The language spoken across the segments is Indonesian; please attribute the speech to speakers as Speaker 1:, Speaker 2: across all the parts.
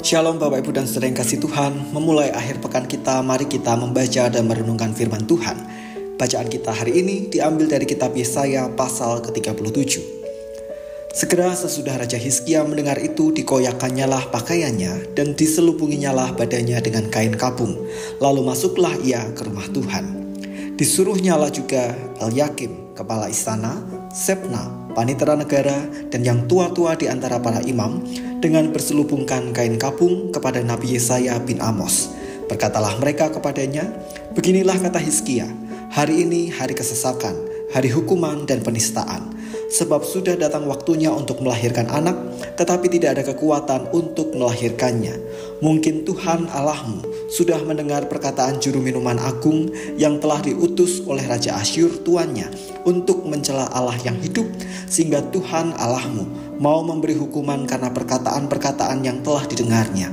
Speaker 1: Shalom Bapak Ibu dan Saudara yang kasih Tuhan. Memulai akhir pekan kita, mari kita membaca dan merenungkan firman Tuhan. Bacaan kita hari ini diambil dari kitab Yesaya pasal ke-37. Segera sesudah Raja Hizkia mendengar itu, dikoyakkannyalah pakaiannya dan diselubunginyalah badannya dengan kain kapung. Lalu masuklah ia ke rumah Tuhan. Disuruhnyalah juga Elyakim, kepala istana, Sebna, panitera negara, dan yang tua-tua di antara para imam, dengan berselubungkan kain kapung kepada Nabi Yesaya bin Amos. Berkatalah mereka kepadanya, beginilah kata Hizkia, hari ini hari kesesakan, hari hukuman dan penistaan. Sebab sudah datang waktunya untuk melahirkan anak, tetapi tidak ada kekuatan untuk melahirkannya. Mungkin Tuhan Allahmu sudah mendengar perkataan juru minuman agung yang telah diutus oleh Raja Asyur tuannya untuk mencela Allah yang hidup, sehingga Tuhan Allahmu mau memberi hukuman karena perkataan-perkataan yang telah didengarnya.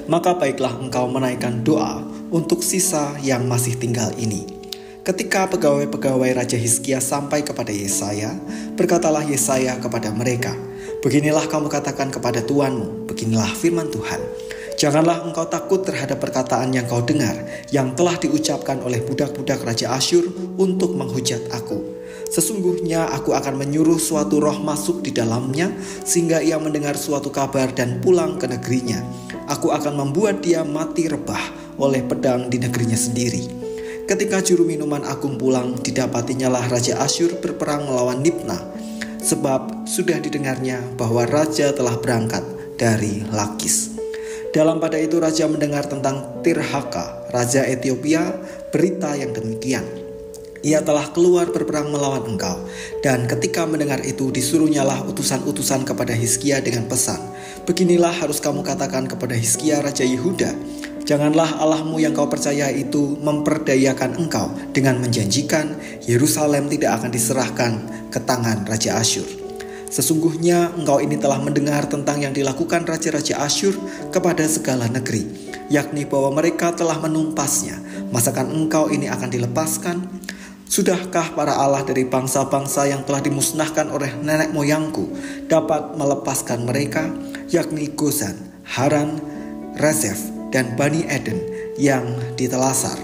Speaker 1: Maka baiklah engkau menaikkan doa untuk sisa yang masih tinggal ini. Ketika pegawai-pegawai Raja Hizkia sampai kepada Yesaya, berkatalah Yesaya kepada mereka, beginilah kamu katakan kepada tuanmu, beginilah firman Tuhan. Janganlah engkau takut terhadap perkataan yang kau dengar, yang telah diucapkan oleh budak-budak Raja Asyur untuk menghujat aku. Sesungguhnya aku akan menyuruh suatu roh masuk di dalamnya, sehingga ia mendengar suatu kabar dan pulang ke negerinya. Aku akan membuat dia mati rebah oleh pedang di negerinya sendiri. Ketika juru minuman agung pulang, didapatinyalah Raja Asyur berperang melawan Libna, sebab sudah didengarnya bahwa raja telah berangkat dari Lakis. Dalam pada itu raja mendengar tentang Tirhaka, raja Ethiopia, berita yang demikian. Ia telah keluar berperang melawan engkau. Dan ketika mendengar itu, disuruhnyalah utusan-utusan kepada Hizkia dengan pesan, beginilah harus kamu katakan kepada Hizkia Raja Yehuda, janganlah Allahmu yang kau percaya itu memperdayakan engkau dengan menjanjikan Yerusalem tidak akan diserahkan ke tangan Raja Asyur. Sesungguhnya engkau ini telah mendengar tentang yang dilakukan raja-raja Asyur kepada segala negeri, yakni bahwa mereka telah menumpasnya. Masakan engkau ini akan dilepaskan? Sudahkah para Allah dari bangsa-bangsa yang telah dimusnahkan oleh nenek moyangku dapat melepaskan mereka, yakni Gozan, Haran, Rezef, dan Bani Eden yang ditelasar?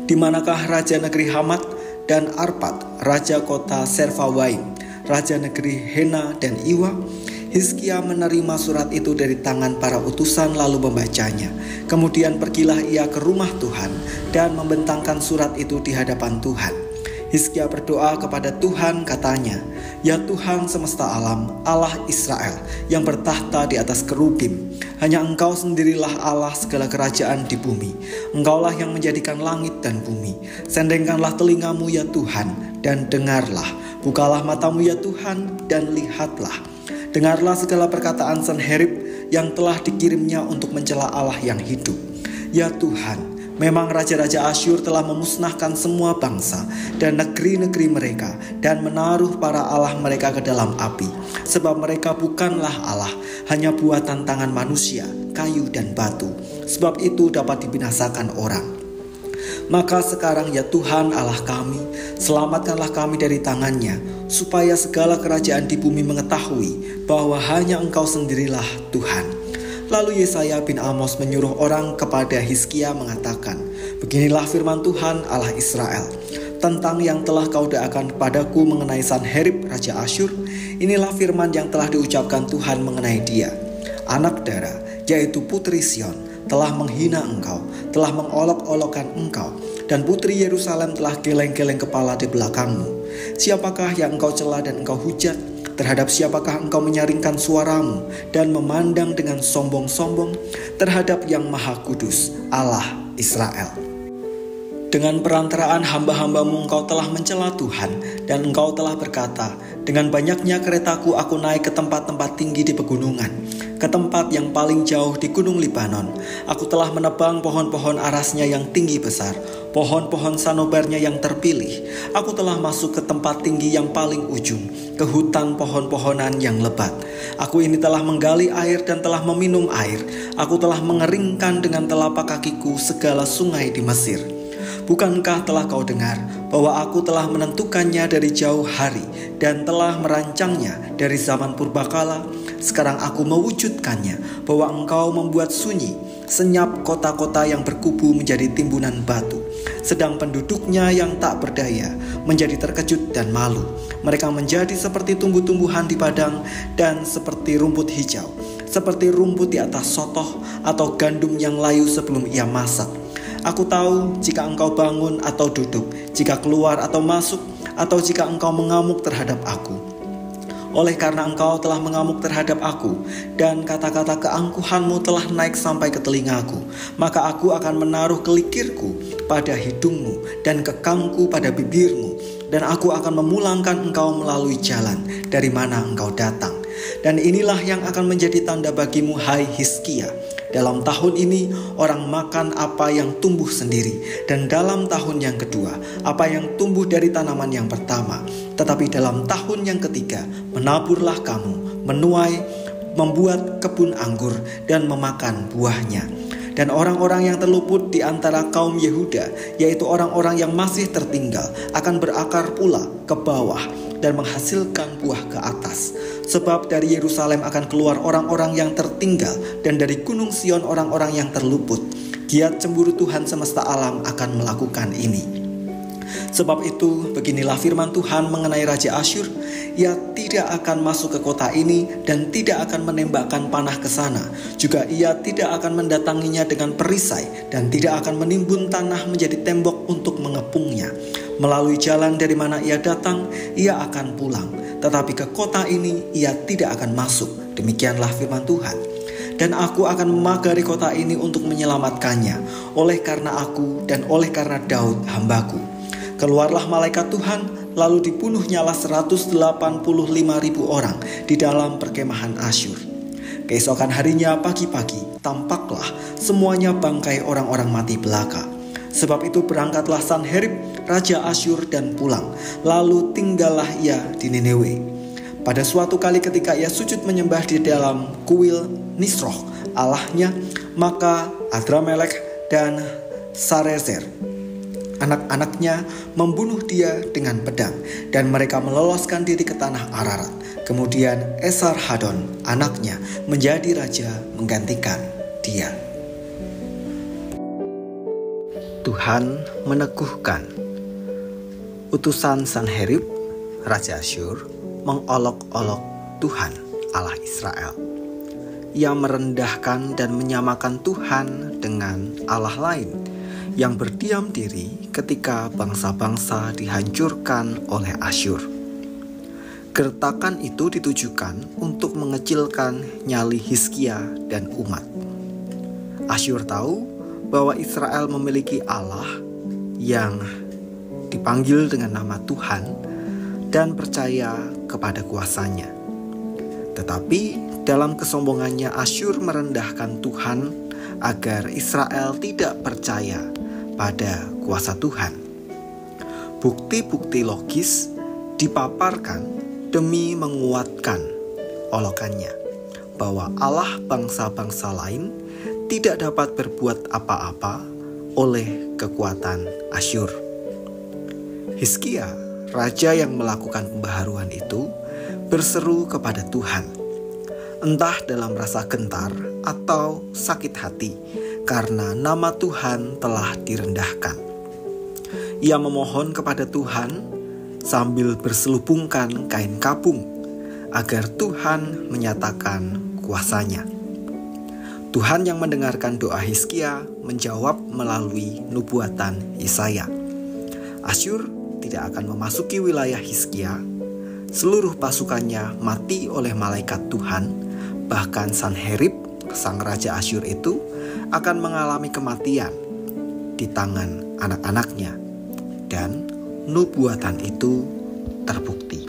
Speaker 1: Di manakah raja negeri Hamat dan Arpad, raja kota Serfawaim, raja negeri Hena dan Iwa? Hizkia menerima surat itu dari tangan para utusan lalu membacanya. Kemudian pergilah ia ke rumah Tuhan dan membentangkan surat itu di hadapan Tuhan. Hizkia berdoa kepada Tuhan, katanya, ya Tuhan semesta alam, Allah Israel yang bertahta di atas kerubim, hanya Engkau sendirilah Allah segala kerajaan di bumi. Engkaulah yang menjadikan langit dan bumi. Sendengkanlah telingamu ya Tuhan dan dengarlah. Bukalah matamu ya Tuhan dan lihatlah. Dengarlah segala perkataan Sanherib yang telah dikirimnya untuk mencela Allah yang hidup. Ya Tuhan, memang raja-raja Asyur telah memusnahkan semua bangsa dan negeri-negeri mereka dan menaruh para Allah mereka ke dalam api. Sebab mereka bukanlah Allah, hanya buatan tangan manusia, kayu dan batu. Sebab itu dapat dibinasakan orang. Maka sekarang ya Tuhan Allah kami, selamatkanlah kami dari tangannya, supaya segala kerajaan di bumi mengetahui bahwa hanya Engkau sendirilah Tuhan. Lalu Yesaya bin Amos menyuruh orang kepada Hizkia mengatakan, beginilah firman Tuhan Allah Israel, tentang yang telah kau doakan padaku mengenai Sanherib Raja Asyur. Inilah firman yang telah diucapkan Tuhan mengenai dia. Anak darah, yaitu putri Sion, telah menghina engkau, telah mengolok-olokkan engkau, dan putri Yerusalem telah geleng-geleng kepala di belakangmu. Siapakah yang engkau cela dan engkau hujat? Terhadap siapakah engkau menyaringkan suaramu dan memandang dengan sombong-sombong? Terhadap yang Maha Kudus, Allah Israel. Dengan perantaraan hamba-hambamu engkau telah mencela Tuhan, dan engkau telah berkata, dengan banyaknya keretaku aku naik ke tempat-tempat tinggi di pegunungan, ke tempat yang paling jauh di gunung Libanon. Aku telah menebang pohon-pohon arasnya yang tinggi besar, pohon-pohon sanobarnya yang terpilih. Aku telah masuk ke tempat tinggi yang paling ujung, ke hutan pohon-pohonan yang lebat. Aku ini telah menggali air dan telah meminum air. Aku telah mengeringkan dengan telapak kakiku segala sungai di Mesir. Bukankah telah kau dengar bahwa aku telah menentukannya dari jauh hari dan telah merancangnya dari zaman purbakala? Sekarang aku mewujudkannya, bahwa Engkau membuat sunyi, senyap kota-kota yang berkubu menjadi timbunan batu. Sedang penduduknya yang tak berdaya menjadi terkejut dan malu. Mereka menjadi seperti tumbuh-tumbuhan di padang dan seperti rumput hijau, seperti rumput di atas sotoh atau gandum yang layu sebelum ia masak. Aku tahu jika engkau bangun atau duduk, jika keluar atau masuk, atau jika engkau mengamuk terhadap aku. Oleh karena engkau telah mengamuk terhadap aku, dan kata-kata keangkuhanmu telah naik sampai ke telingaku, maka aku akan menaruh kelikirku pada hidungmu dan kekangku pada bibirmu, dan aku akan memulangkan engkau melalui jalan dari mana engkau datang. Dan inilah yang akan menjadi tanda bagimu, hai Hizkia. Dalam tahun ini orang makan apa yang tumbuh sendiri, dan dalam tahun yang kedua apa yang tumbuh dari tanaman yang pertama. Tetapi dalam tahun yang ketiga menaburlah kamu, menuai, membuat kebun anggur dan memakan buahnya. Dan orang-orang yang terluput di antara kaum Yehuda, yaitu orang-orang yang masih tertinggal, akan berakar pula ke bawah dan menghasilkan buah ke atas. Sebab dari Yerusalem akan keluar orang-orang yang tertinggal, dan dari Gunung Sion orang-orang yang terluput. Giat cemburu Tuhan semesta alam akan melakukan ini. Sebab itu beginilah firman Tuhan mengenai Raja Asyur, ia tidak akan masuk ke kota ini dan tidak akan menembakkan panah ke sana. Juga ia tidak akan mendatanginya dengan perisai dan tidak akan menimbun tanah menjadi tembok untuk mengepungnya. Melalui jalan dari mana ia datang, ia akan pulang. Tetapi ke kota ini ia tidak akan masuk. Demikianlah firman Tuhan. Dan aku akan memagari kota ini untuk menyelamatkannya, oleh karena aku dan oleh karena Daud hambaku. Keluarlah malaikat Tuhan, lalu dibunuhnyalah 185.000 orang di dalam perkemahan Asyur. Keesokan harinya pagi-pagi, tampaklah semuanya bangkai orang-orang mati belaka. Sebab itu berangkatlah Sanherib, Raja Asyur dan pulang, lalu tinggallah ia di Nineve. Pada suatu kali ketika ia sujud menyembah di dalam kuil Nisroch Allahnya, maka Adramelek dan Sarezer anak-anaknya membunuh dia dengan pedang, dan mereka meloloskan diri ke tanah Ararat. Kemudian Esarhadon anaknya menjadi raja menggantikan dia. Tuhan meneguhkan. Utusan Sanherib, Raja Asyur, mengolok-olok Tuhan Allah Israel. Ia merendahkan dan menyamakan Tuhan dengan Allah lain yang berdiam diri ketika bangsa-bangsa dihancurkan oleh Asyur. Gertakan itu ditujukan untuk mengecilkan nyali Hizkia dan umat. Asyur tahu bahwa Israel memiliki Allah yang dipanggil dengan nama Tuhan dan percaya kepada kuasanya. Tetapi dalam kesombongannya Asyur merendahkan Tuhan agar Israel tidak percaya pada kuasa Tuhan. Bukti-bukti logis dipaparkan demi menguatkan olokannya bahwa Allah bangsa-bangsa lain tidak dapat berbuat apa-apa oleh kekuatan Asyur. Hizkia, raja yang melakukan pembaharuan itu, berseru kepada Tuhan, entah dalam rasa gentar atau sakit hati, karena nama Tuhan telah direndahkan. Ia memohon kepada Tuhan sambil berselubungkan kain kapung, agar Tuhan menyatakan kuasanya. Tuhan yang mendengarkan doa Hizkia menjawab melalui nubuatan Yesaya. Asyur tidak akan memasuki wilayah Hizkia. Seluruh pasukannya mati oleh malaikat Tuhan. Bahkan Sanherib, sang raja Asyur itu, akan mengalami kematian di tangan anak-anaknya, dan nubuatan itu terbukti.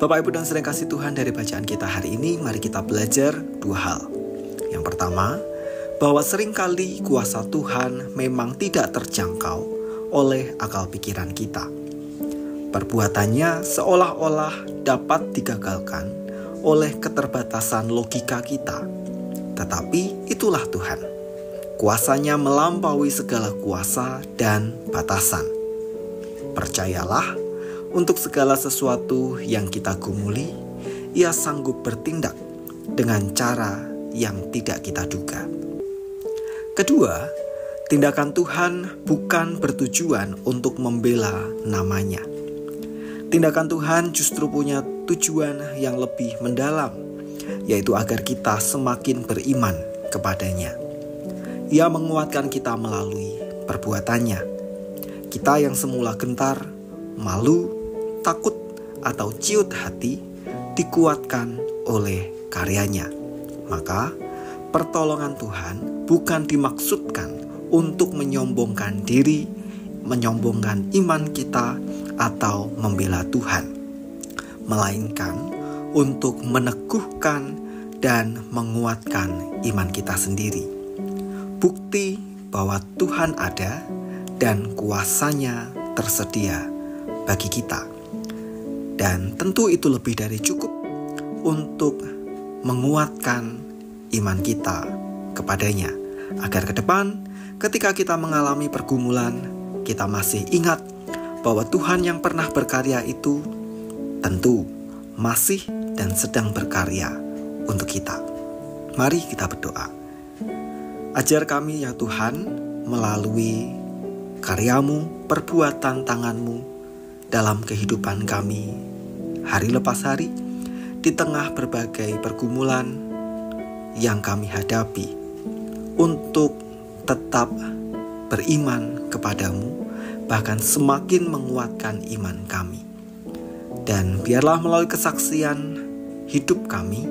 Speaker 1: Bapak, Ibu, dan saudara kasih Tuhan, dari bacaan kita hari ini, mari kita belajar dua hal. Yang pertama, bahwa seringkali kuasa Tuhan memang tidak terjangkau oleh akal pikiran kita. Perbuatannya seolah-olah dapat digagalkan oleh keterbatasan logika kita. Tetapi itulah Tuhan. Kuasanya melampaui segala kuasa dan batasan. Percayalah, untuk segala sesuatu yang kita gumuli, Ia sanggup bertindak dengan cara yang tidak kita duga. Kedua, tindakan Tuhan bukan bertujuan untuk membela namanya. Tindakan Tuhan justru punya tujuan yang lebih mendalam, yaitu agar kita semakin beriman kepadanya. Ia menguatkan kita melalui perbuatannya. Kita yang semula gentar, malu, takut, atau ciut hati, dikuatkan oleh karyanya. Maka, pertolongan Tuhan bukan dimaksudkan untuk menyombongkan diri, menyombongkan iman kita, atau membela Tuhan, melainkan untuk meneguhkan dan menguatkan iman kita sendiri. Bukti bahwa Tuhan ada dan kuasanya tersedia bagi kita. Dan tentu itu lebih dari cukup untuk menguatkan iman kita kepadanya, agar ke depan ketika kita mengalami pergumulan, kita masih ingat bahwa Tuhan yang pernah berkarya itu tentu masih dan sedang berkarya untuk kita. Mari kita berdoa. Ajar kami ya Tuhan melalui karyamu, perbuatan tanganmu dalam kehidupan kami hari lepas hari, di tengah berbagai pergumulan yang kami hadapi, untuk tetap beriman kepadamu, bahkan semakin menguatkan iman kami. Dan biarlah melalui kesaksian hidup kami,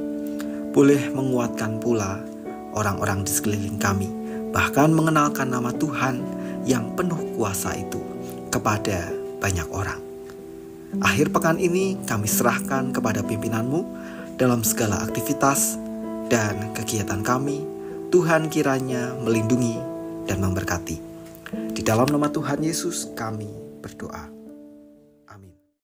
Speaker 1: boleh menguatkan pula orang-orang di sekeliling kami, bahkan mengenalkan nama Tuhan yang penuh kuasa itu kepada banyak orang. Akhir pekan ini kami serahkan kepada pimpinanmu dalam segala aktivitas dan kegiatan kami. Tuhan kiranya melindungi dan memberkati. Di dalam nama Tuhan Yesus kami berdoa.